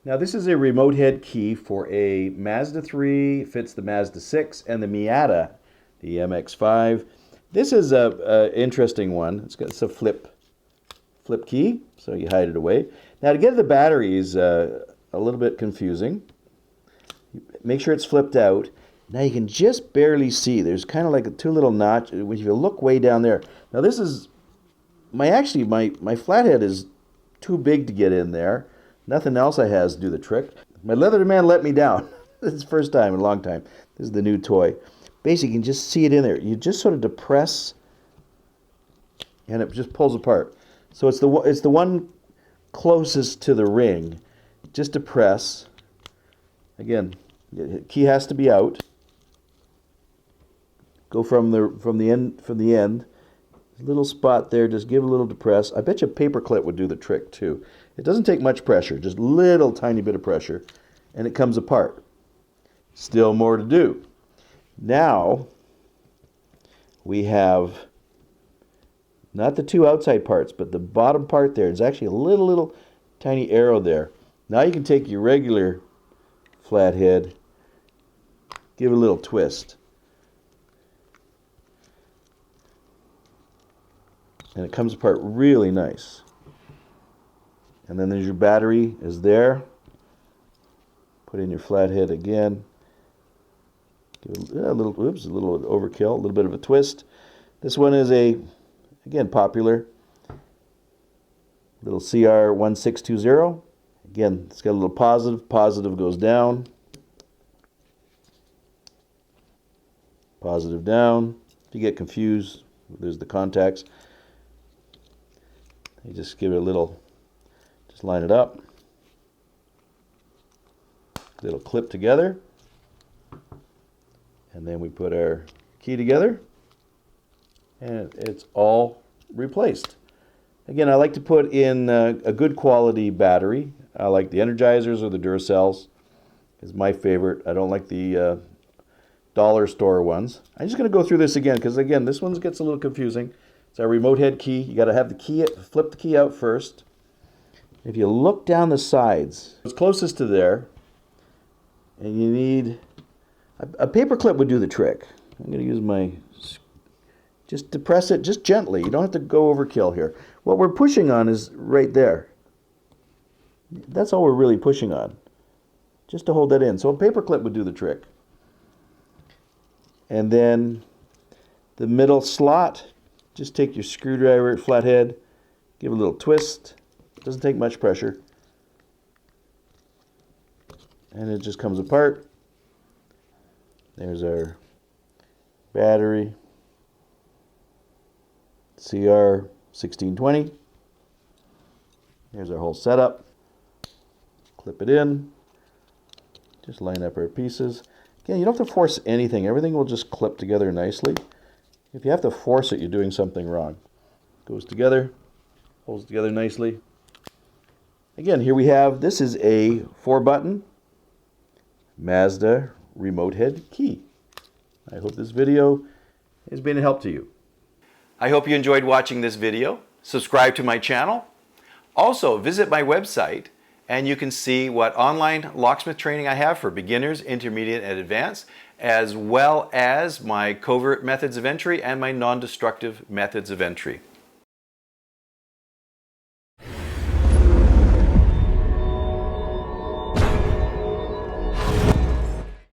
Now this is a remote head key for a Mazda 3, it fits the Mazda 6 and the Miata, the MX-5. This is a interesting one. It's a flip key, so you hide it away. Now to get the battery is a little bit confusing. Make sure it's flipped out. Now you can just barely see. There's kind of like two little notches. If you look way down there. Now this is my flathead is too big to get in there. Nothing else I has to do the trick. My leatherman let me down. This is the first time in a long time. This is the new toy. Basically, you can just see it in there. You just sort of depress, and it just pulls apart. So it's the one closest to the ring. Just depress. Again, the key has to be out. Go from the end. Little spot there. Just give a little depress. I bet you a paperclip would do the trick too. It doesn't take much pressure, just little tiny bit of pressure, and it comes apart. Still more to do. Now we have not the two outside parts, but the bottom part there. There's actually a little tiny arrow there. Now you can take your regular flathead, give it a little twist, and it comes apart really nice. And then there's your battery is there. Put in your flathead again. Give a little overkill, a little bit of a twist. This one is again, popular. Little CR1620. Again, it's got a little positive. Positive goes down. Positive down. If you get confused, there's the contacts. You just give it a little, just line it up. Little clip together. And then we put our key together. And it's all replaced. Again, I like to put in a good quality battery. I like the Energizers or the Duracells. Is my favorite. I don't like the dollar store ones. I'm just going to go through this again because, again, this one gets a little confusing. It's our remote head key. You got to have the key, flip the key out first. If you look down the sides, it's closest to there, and you need a paper clip would do the trick. I'm going to use my, just depress it just gently. You don't have to go overkill here. What we're pushing on is right there. That's all we're really pushing on, just to hold that in. So a paper clip would do the trick. And then the middle slot, just take your screwdriver, flathead, give a little twist. Doesn't take much pressure. And it just comes apart. There's our battery, CR1620. Here's our whole setup. Clip it in. Just line up our pieces. Again, you don't have to force anything. Everything will just clip together nicely. If you have to force it, you're doing something wrong. Goes together, holds together nicely. Again, here we have, this is a 4-button Mazda remote head key. I hope this video has been a help to you. I hope you enjoyed watching this video. Subscribe to my channel. Also, visit my website and you can see what online locksmith training I have for beginners, intermediate, and advanced, as well as my covert methods of entry and my non-destructive methods of entry.